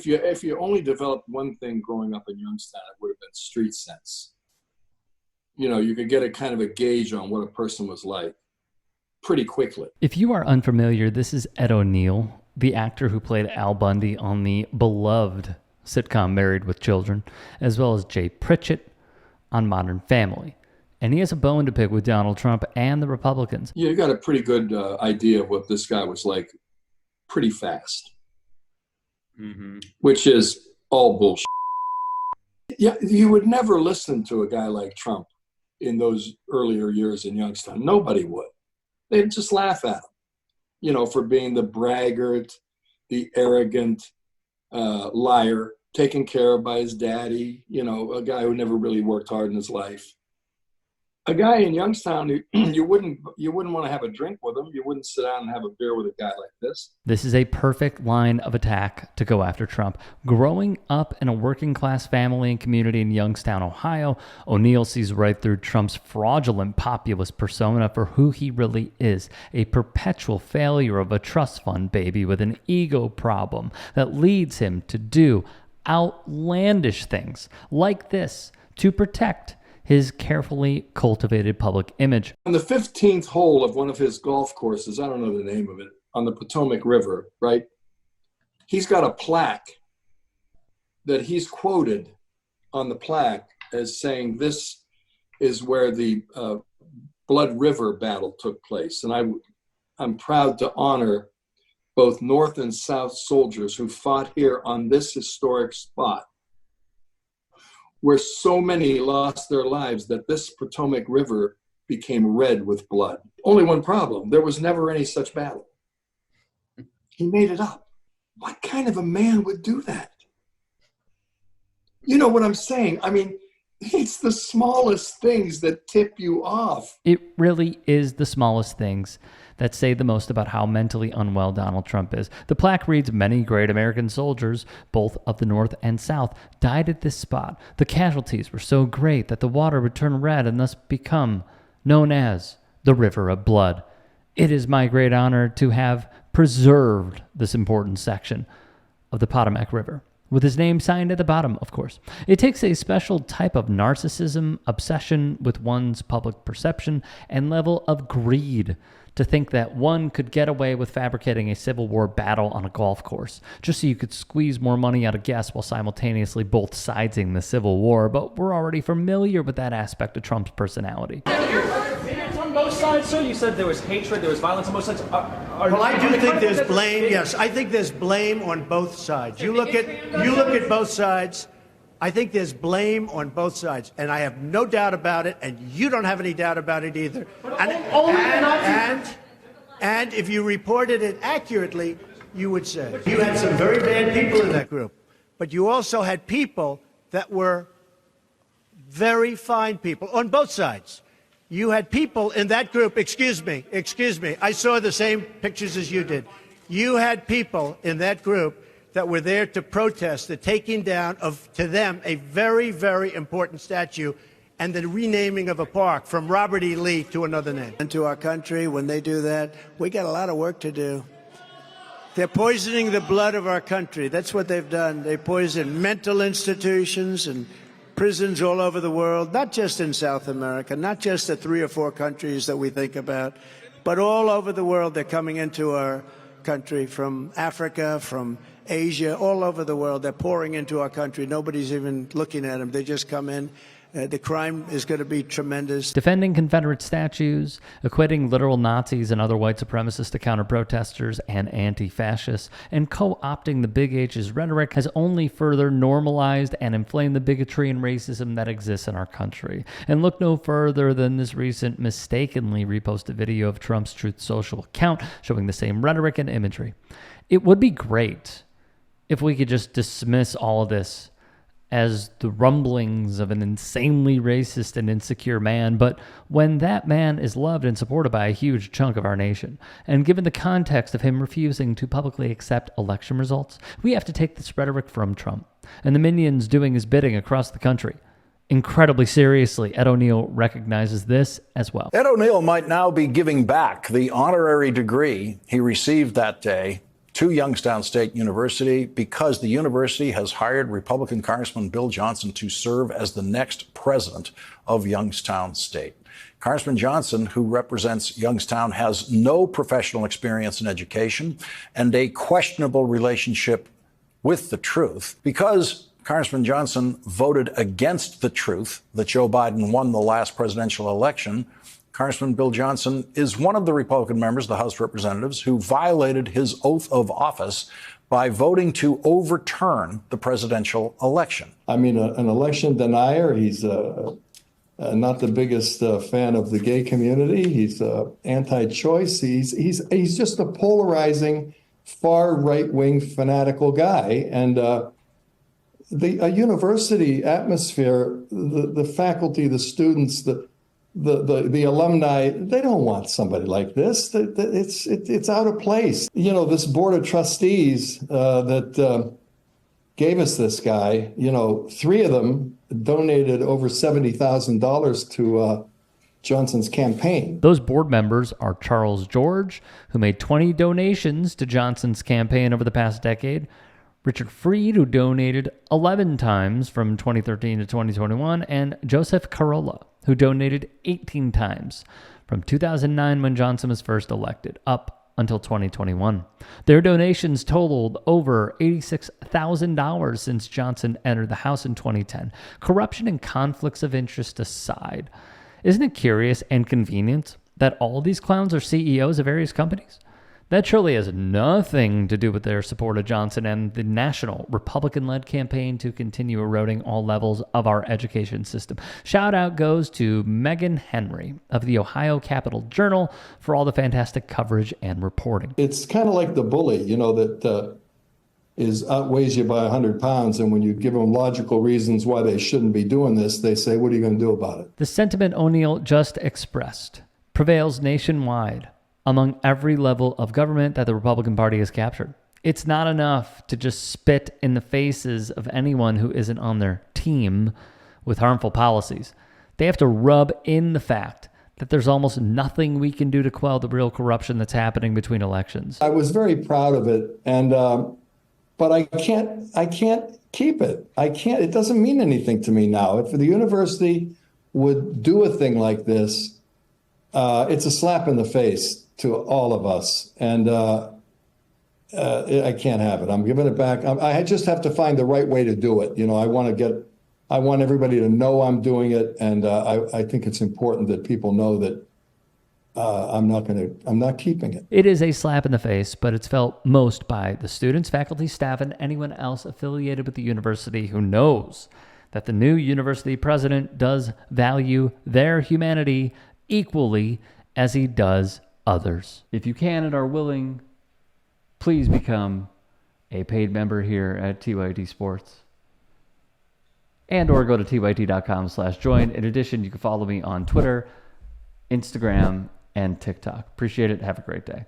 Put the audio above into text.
if you only developed one thing growing up in Youngstown, it would have been street sense. You know, you could get a kind of a gauge on what a person was like pretty quickly. If you are unfamiliar, this is Ed O'Neill, the actor who played Al Bundy on the beloved sitcom Married with Children, as well as Jay Pritchett on Modern Family. And he has a bone to pick with Donald Trump and the Republicans. You got a pretty good idea of what this guy was like pretty fast, which is all bullshit. Yeah, you would never listen to a guy like Trump in those earlier years in Youngstown. Nobody would. They'd just laugh at him, you know, for being the braggart, the arrogant liar, taken care of by his daddy, you know, a guy who never really worked hard in his life. A guy in Youngstown, you wouldn't want to have a drink with him. You wouldn't sit down and have a beer with a guy like this. This is a perfect line of attack to go after Trump. Growing up in a working class family and community in Youngstown, Ohio, O'Neill sees right through Trump's fraudulent populist persona for who he really is, a perpetual failure of a trust fund baby with an ego problem that leads him to do outlandish things like this to protect his carefully cultivated public image. On the 15th hole of one of his golf courses, I don't know the name of it, on the Potomac River, right? He's got a plaque that he's quoted on the plaque as saying this is where the Blood River battle took place. And I'm proud to honor both North and South soldiers who fought here on this historic spot, where so many lost their lives that this Potomac River became red with blood. Only one problem, there was never any such battle. He made it up. What kind of a man would do that? You know what I'm saying? I mean, it's the smallest things that tip you off. It really is the smallest things that say the most about how mentally unwell Donald Trump is. The plaque reads, "Many great American soldiers, both of the North and South, died at this spot. The casualties were so great that the water would turn red and thus become known as the River of Blood. It is my great honor to have preserved this important section of the Potomac River." With his name signed at the bottom, of course. It takes a special type of narcissism, obsession with one's public perception, and level of greed to think that one could get away with fabricating a Civil War battle on a golf course, just so you could squeeze more money out of guests while simultaneously both siding the Civil War. But we're already familiar with that aspect of Trump's personality. It's on both sides, sir. You said there was hatred, there was violence on both sides. Well, I do think there's blame. Yes, I think there's blame on both sides. You look at both sides. I think there's blame on both sides, and I have no doubt about it, and you don't have any doubt about it either. And if you reported it accurately, you would say you had some very bad people in that group, but you also had people that were very fine people on both sides. You had people in that group, excuse me, I saw the same pictures as you did. You had people in that group that were there to protest the taking down of, to them, a very, very important statue and the renaming of a park from Robert E. Lee to another name. And to our country, when they do that, we got a lot of work to do. They're poisoning the blood of our country. That's what they've done. They poison mental institutions and prisons all over the world, not just in South America, not just the 3 or 4 countries that we think about, but all over the world. They're coming into our country from Africa, from Asia, all over the world. They're pouring into our country. Nobody's even looking at them. They just come in. The crime is going to be tremendous. Defending Confederate statues, equating literal Nazis and other white supremacists to counter-protesters and anti-fascists, and co-opting the Big H's rhetoric has only further normalized and inflamed the bigotry and racism that exists in our country. And look no further than this recent mistakenly reposted video of Trump's Truth Social account showing the same rhetoric and imagery. It would be great if we could just dismiss all of this as the rumblings of an insanely racist and insecure man, but when that man is loved and supported by a huge chunk of our nation, and given the context of him refusing to publicly accept election results, we have to take this rhetoric from Trump and the minions doing his bidding across the country incredibly seriously. Ed O'Neill recognizes this as well. Ed O'Neill might now be giving back the honorary degree he received that day to Youngstown State University because the university has hired Republican Congressman Bill Johnson to serve as the next president of Youngstown State. Congressman Johnson, who represents Youngstown, has no professional experience in education and a questionable relationship with the truth. Because Congressman Johnson voted against the truth that Joe Biden won the last presidential election, Congressman Bill Johnson is one of the Republican members of the House of Representatives who violated his oath of office by voting to overturn the presidential election. I mean, an election denier. He's not the biggest fan of the gay community. He's anti-choice. He's just a polarizing, far right-wing fanatical guy. And a university atmosphere, the faculty, the students, the alumni, they don't want somebody like this. It's out of place. You know, this board of trustees that gave us this guy, you know, 3 of them donated over $70,000 to Johnson's campaign. Those board members are Charles George, who made 20 donations to Johnson's campaign over the past decade, Richard Freed, who donated 11 times from 2013 to 2021, and Joseph Carolla, who donated 18 times from 2009 when Johnson was first elected, up until 2021. Their donations totaled over $86,000 since Johnson entered the House in 2010. Corruption and conflicts of interest aside, isn't it curious and convenient that all these clowns are CEOs of various companies? That surely has nothing to do with their support of Johnson and the national Republican-led campaign to continue eroding all levels of our education system. Shout out goes to Megan Henry of the Ohio Capital Journal for all the fantastic coverage and reporting. It's kind of like the bully, you know, that outweighs you by 100 pounds. And when you give them logical reasons why they shouldn't be doing this, they say, what are you going to do about it? The sentiment O'Neill just expressed prevails nationwide among every level of government that the Republican Party has captured. It's not enough to just spit in the faces of anyone who isn't on their team with harmful policies. They have to rub in the fact that there's almost nothing we can do to quell the real corruption that's happening between elections. I was very proud of it, and but I can't keep it. It doesn't mean anything to me now. If the university would do a thing like this, it's a slap in the face to all of us, and I can't have it. I'm giving it back. I just have to find the right way to do it. You know, I want everybody to know I'm doing it, and I think it's important that people know that I'm not keeping it. It is a slap in the face, but it's felt most by the students, faculty, staff, and anyone else affiliated with the university who knows that the new university president does value their humanity equally as he does others. If you can and are willing, please become a paid member here at TYT Sports. And or go to tyt.com/join. In addition, you can follow me on Twitter, Instagram, and TikTok. Appreciate it. Have a great day.